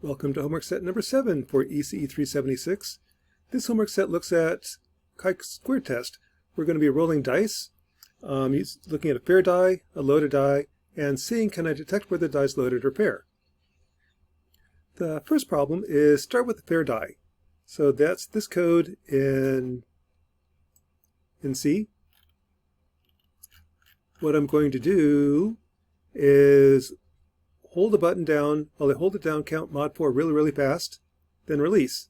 Welcome to homework set number 7 for ECE 376. This homework set looks at chi-square test. We're going to be rolling dice, looking at a fair die, a loaded die, and seeing can I detect whether the die is loaded or fair. The first problem is start with the fair die. So that's this code in C. What I'm going to do is hold the button down, while I hold it down, count mod 4 really fast, then release.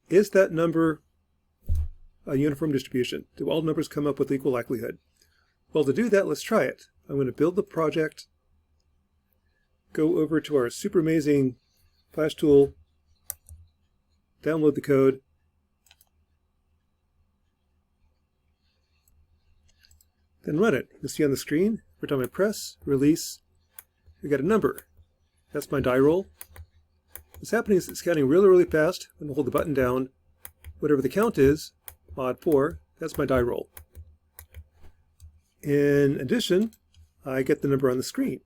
Is that number a uniform distribution? Do all numbers come up with equal likelihood? Well, to do that, let's try it. I'm going to build the project, go over to our super amazing Flash tool, download the code, then run it. You'll see on the screen, every time I press, release, I get a number. That's my die roll. What's happening is it's counting really fast. When I hold the button down, whatever the count is, mod 4, that's my die roll. In addition, I get the number on the screen.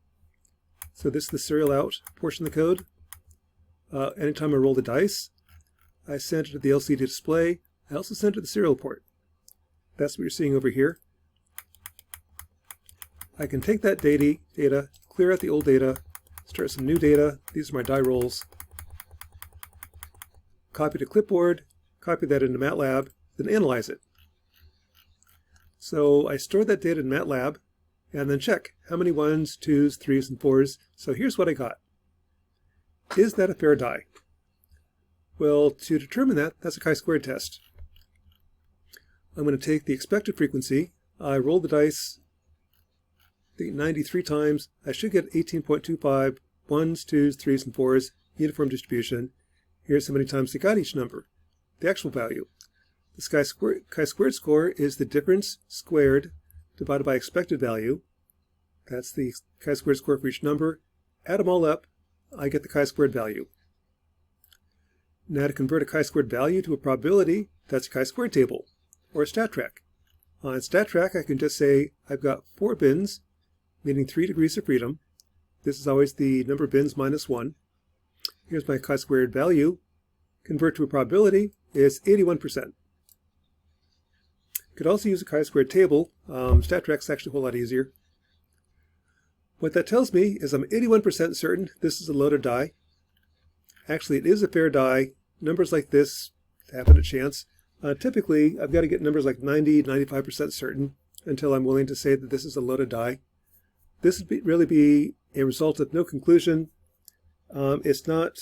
So this is the serial out portion of the code. Anytime I roll the dice, I send it to the LCD display. I also send it to the serial port. That's what you're seeing over here. I can take that data, clear out the old data, start some new data. These are my die rolls. Copy to clipboard, copy that into MATLAB, then analyze it. So I store that data in MATLAB and then check how many 1s, 2s, 3s, and 4s. So here's what I got. Is that a fair die? Well, to determine that, that's a chi-squared test. I'm going to take the expected frequency. I roll the dice 93 times. I should get 18.25 1s, 2s, 3s, and 4s, uniform distribution. Here's how many times I got each number, the actual value. The chi-squared score is the difference squared divided by expected value. That's the chi-squared score for each number. Add them all up, I get the chi-squared value. Now to convert a chi-squared value to a probability, that's a chi-squared table, or a stat track. On stat track, I can just say I've got 4 bins, meaning 3 degrees of freedom. This is always the number of bins minus 1. Here's my chi-squared value. Convert to a probability is 81%. Could also use a chi-squared table. Stat track's actually a whole lot easier. What that tells me is I'm 81% certain this is a loaded die. Actually, it is a fair die. Numbers like this happen at chance. Typically, I've got to get numbers like 90, 95% certain until I'm willing to say that this is a loaded die. This would really be a result of no conclusion. It's not,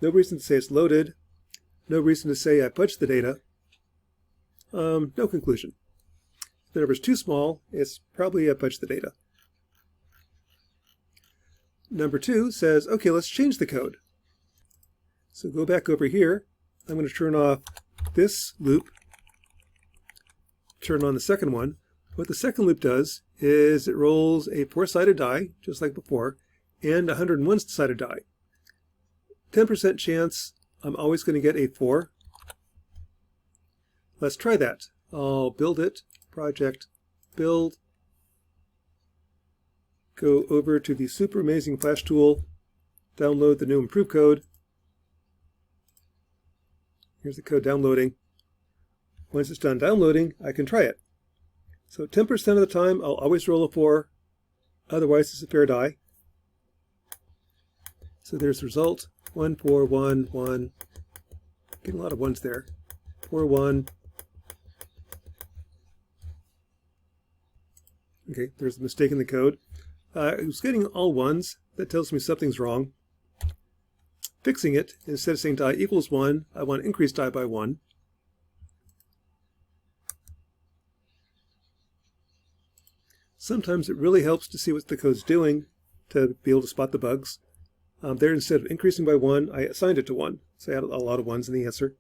no reason to say it's loaded, no reason to say I fudged the data, no conclusion. If the number is too small, it's probably I fudged the data. Number 2 says, okay, let's change the code. So go back over here. I'm going to turn off this loop, turn on the second one. What the second loop does is it rolls a 4-sided die, just like before, and a 101-sided die. 10% chance I'm always going to get a 4. Let's try that. I'll build it, project, build, go over to the super amazing Flash tool, download the new improved code. Here's the code downloading. Once it's done downloading, I can try it. So 10% of the time, I'll always roll a 4. Otherwise, it's a fair die. So there's the result. 1, 4, 1, 1. Getting a lot of 1s there. 4, 1. Okay, there's a mistake in the code. I was getting all 1s. That tells me something's wrong. Fixing it, instead of saying die equals 1, I want to increase die by 1. Sometimes it really helps to see what the code's doing to be able to spot the bugs. There, instead of increasing by 1, I assigned it to 1. So I had a lot of 1s in the answer.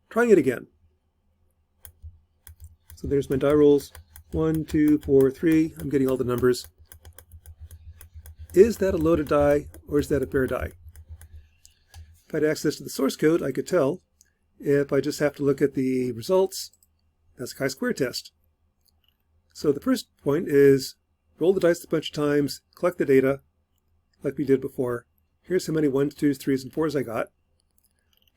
Trying it again. So there's my die rolls. 1, 2, 4, 3. I'm getting all the numbers. Is that a loaded die, or is that a fair die? If I had access to the source code, I could tell. If I just have to look at the results, that's a chi-square test. So the first point is roll the dice a bunch of times, collect the data, like we did before, Here's how many 1s, 2s, 3s, and 4s I got.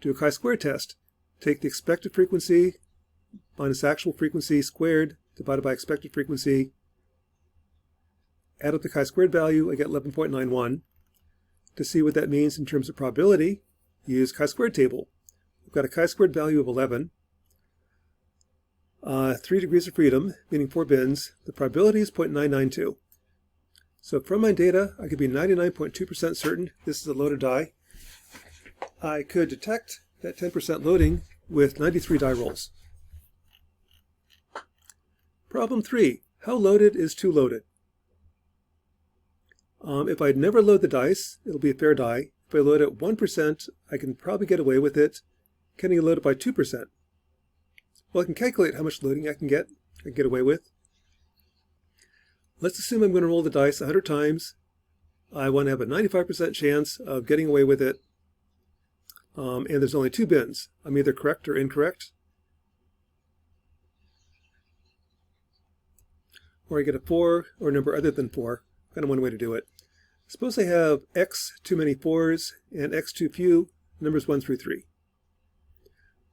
Do a chi-square test. Take the expected frequency minus actual frequency squared divided by expected frequency. Add up the chi-squared value, I get 11.91. To see what that means in terms of probability, use chi-squared table. We've got a chi-squared value of 11. 3 degrees of freedom, meaning 4 bins. The probability is 0.992. So from my data, I could be 99.2% certain this is a loaded die. I could detect that 10% loading with 93 die rolls. Problem 3. How loaded is too loaded? If I never load the dice, it'll be a fair die. If I load it 1%, I can probably get away with it. Can I load it by 2%? Well, I can calculate how much loading I can get away with. Let's assume I'm going to roll the dice 100 times. I want to have a 95% chance of getting away with it. And there's only 2 bins. I'm either correct or incorrect. Or I get a 4 or a number other than 4. Kind of one way to do it. Suppose I have x too many 4s and x too few numbers 1 through 3.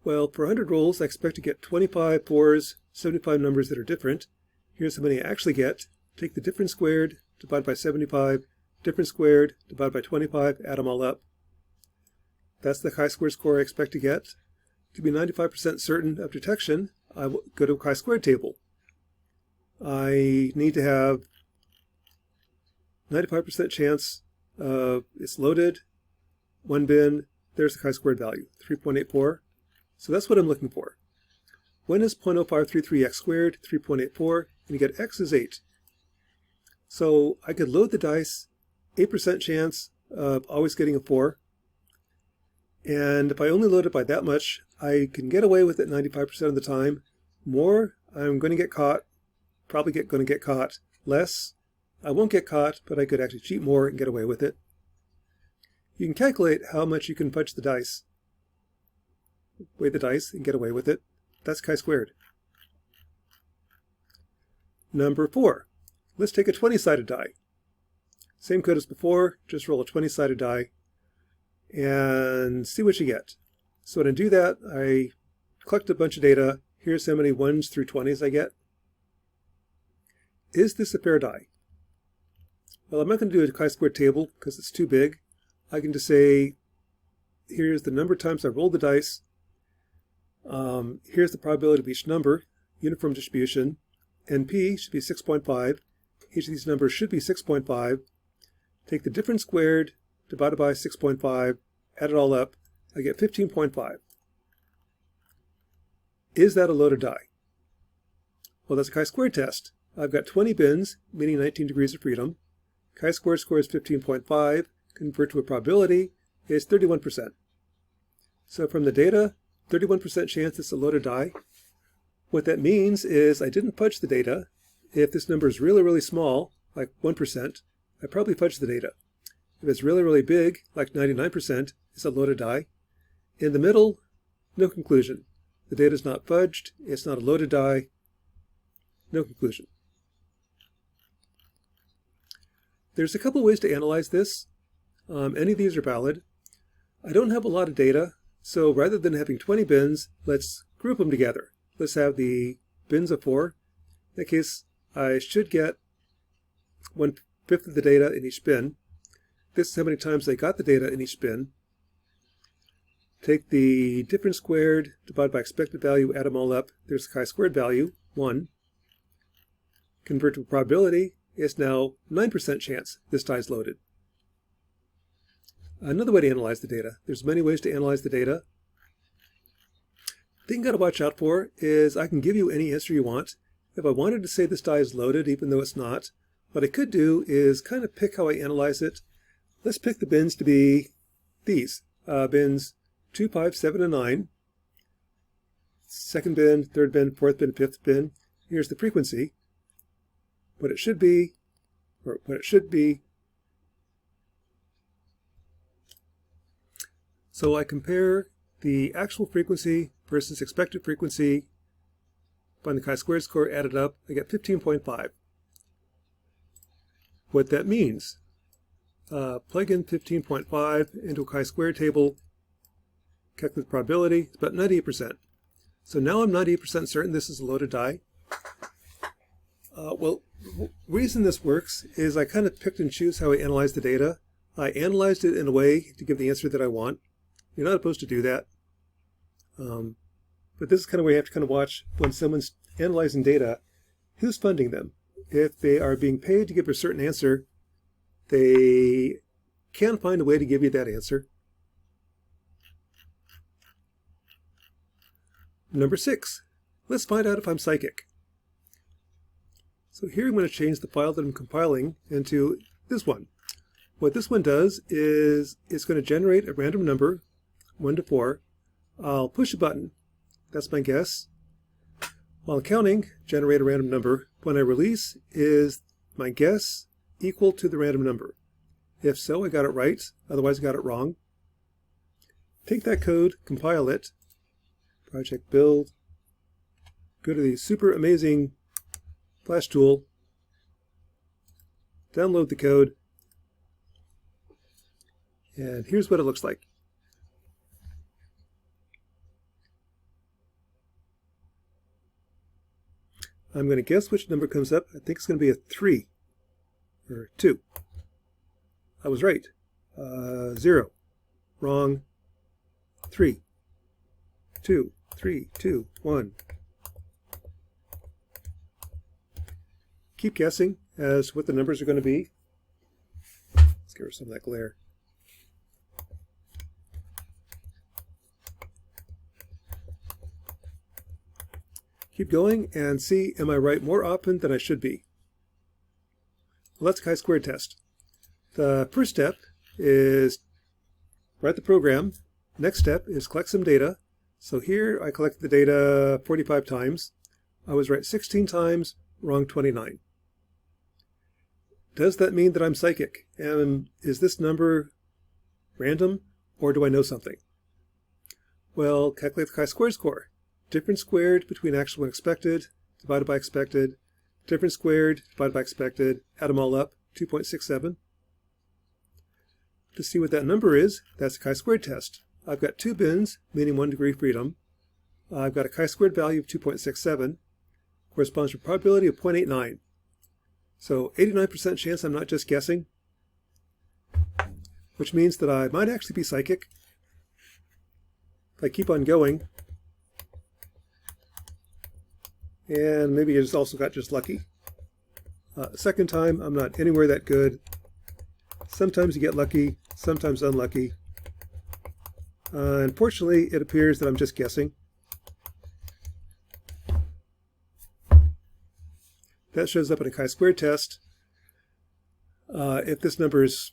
Well, for 100 rolls, I expect to get 25 4s, 75 numbers that are different. Here's how many I actually get. Take the difference squared, divide by 75, difference squared, divide by 25, add them all up. That's the chi-squared score I expect to get. To be 95% certain of detection, I will go to a chi-squared table. I need to have 95% chance it's loaded. 1 bin, there's the chi-squared value, 3.84. So that's what I'm looking for. When is 0.0533x squared? 3.84, and you get x is 8. So I could load the dice, 8% chance of always getting a 4. And if I only load it by that much, I can get away with it 95% of the time. More, I'm going to get caught, probably going to get caught. Less, I won't get caught, but I could actually cheat more and get away with it. You can calculate how much you can fudge the dice. Weigh the dice and get away with it. That's chi-squared. Number 4. Let's take a 20-sided die. Same code as before, just roll a 20-sided die and see what you get. So when I do that, I collect a bunch of data. Here's how many 1s through 20s I get. Is this a fair die? Well, I'm not going to do a chi-squared table because it's too big. I can just say, here's the number of times I rolled the dice. Here's the probability of each number, uniform distribution. NP should be 6.5. Each of these numbers should be 6.5. Take the difference squared, divided by 6.5, add it all up. I get 15.5. Is that a loaded die? Well, that's a chi-squared test. I've got 20 bins, meaning 19 degrees of freedom. Chi-squared score is 15.5. Convert to a probability is 31%. So from the data, 31% chance it's a loaded die. What that means is I didn't fudge the data. If this number is really, really small, like 1%, I probably fudged the data. If it's really, really big, like 99%, it's a loaded die. In the middle, no conclusion. The data is not fudged. It's not a loaded die. No conclusion. There's a couple ways to analyze this. Any of these are valid. I don't have a lot of data, so rather than having 20 bins, let's group them together. Let's have the bins of 4. In that case, I should get 1/5 of the data in each bin. This is how many times I got the data in each bin. Take the difference squared, divide by expected value, add them all up. There's the chi-squared value, 1. Convert to a probability. It's now 9% chance this die is loaded. Another way to analyze the data. There's many ways to analyze the data. The thing you got to watch out for is I can give you any answer you want. If I wanted to say this die is loaded, even though it's not, what I could do is kind of pick how I analyze it. Let's pick the bins to be these. Bins 2, 5, 7, and 9. Second bin, third bin, fourth bin, fifth bin. Here's the frequency. What it should be, or what it should be. So I compare the actual frequency versus expected frequency. Find the chi-squared score, add it up. I get 15.5. What that means, plug in 15.5 into a chi-square table, calculate the probability. It's about 98%. So now I'm 98% certain this is a loaded die. Well, the reason this works is I kind of picked and choose how I analyze the data. I analyzed it in a way to give the answer that I want. You're not supposed to do that. But this is kind of where you have to kind of watch when someone's analyzing data, who's funding them. If they are being paid to give a certain answer, they can find a way to give you that answer. Number 6, let's find out if I'm psychic. So here I'm going to change the file that I'm compiling into this one. What this one does is it's going to generate a random number, 1 to 4. I'll push a button. That's my guess. While counting, generate a random number. When I release, is my guess equal to the random number? If so, I got it right. Otherwise, I got it wrong. Take that code, compile it, project build, go to the super amazing Flash tool, download the code, and here's what it looks like. I'm going to guess which number comes up. I think it's going to be a 3 or 2. I was right. 0. Wrong. 3. 2. 3. 2. 1. Keep guessing as to what the numbers are going to be. Let's get rid of some of that glare. Keep going and see, am I right more often than I should be? Well, that's a chi-squared test. The first step is write the program. Next step is collect some data. So here I collected the data 45 times. I was right 16 times, wrong 29. Does that mean that I'm psychic? And is this number random, or do I know something? Well, calculate the chi-squared score. Difference squared between actual and expected, divided by expected. Difference squared, divided by expected. Add them all up, 2.67. To see what that number is, that's a chi-squared test. I've got 2 bins, meaning 1 degree freedom. I've got a chi-squared value of 2.67, corresponds to a probability of 0.89. So 89% chance I'm not just guessing, which means that I might actually be psychic. If I keep on going, and maybe I just also got just lucky. Second time, I'm not anywhere that good. Sometimes you get lucky, sometimes unlucky. Unfortunately, it appears that I'm just guessing. That shows up in a chi-squared test. If this number is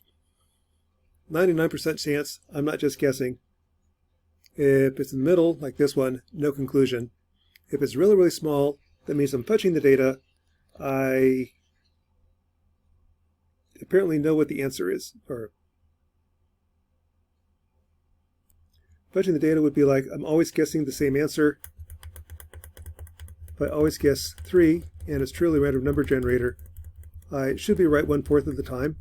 99% chance, I'm not just guessing. If it's in the middle, like this one, no conclusion. If it's really, really small, that means I'm fetching the data. I apparently know what the answer is. Or fetching the data would be like, I'm always guessing the same answer. If I always guess 3, and it's truly a random number generator, I should be right 1/4 of the time.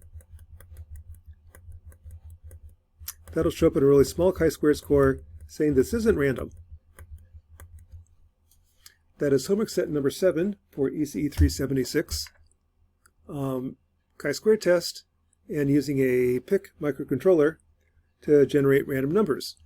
That'll show up in a really small chi-squared score saying this isn't random. That is homework set number 7 for ECE 376. Chi-squared test and using a PIC microcontroller to generate random numbers.